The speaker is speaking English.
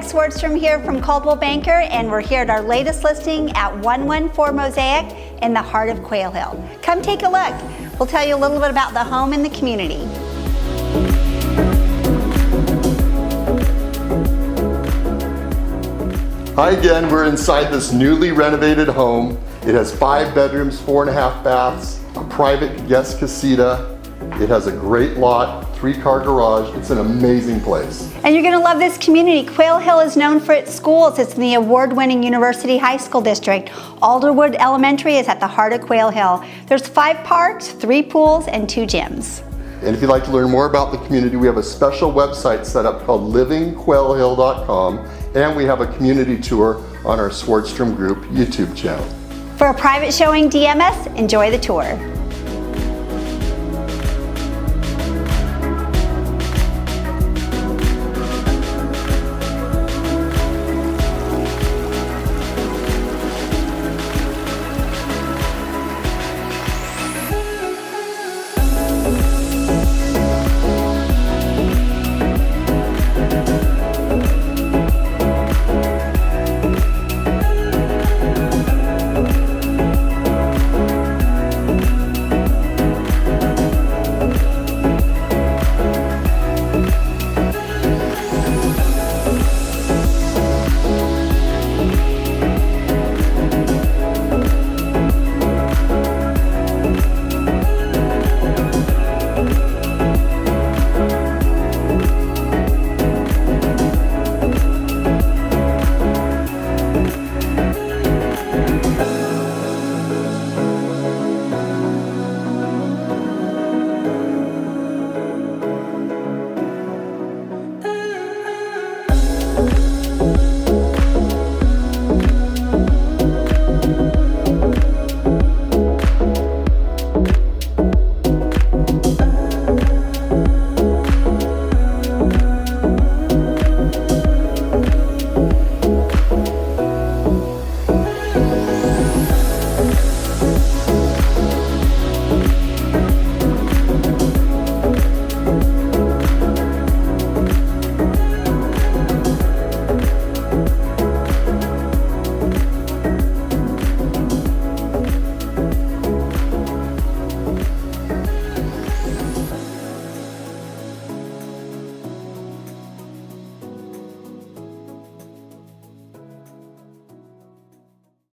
Swardstrom here from Coldwell Banker, and we're here at our latest listing at 114 Mosaic in the heart of Quail Hill. Come take a look. We'll tell you a little bit about the home and the community. Hi again, we're inside this newly renovated home. It has 5 bedrooms, 4.5 baths, a private guest casita. It has a great lot, 3-car garage. It's an amazing place. And you're going to love this community. Quail Hill is known for its schools. It's in the award-winning University High School District. Alderwood Elementary is at the heart of Quail Hill. There's 5 parks, 3 pools, and 2 gyms. And if you'd like to learn more about the community, we have a special website set up called livingquailhill.com, and we have a community tour on our Swardstrom Group YouTube channel. For a private showing, DM us. Enjoy the tour.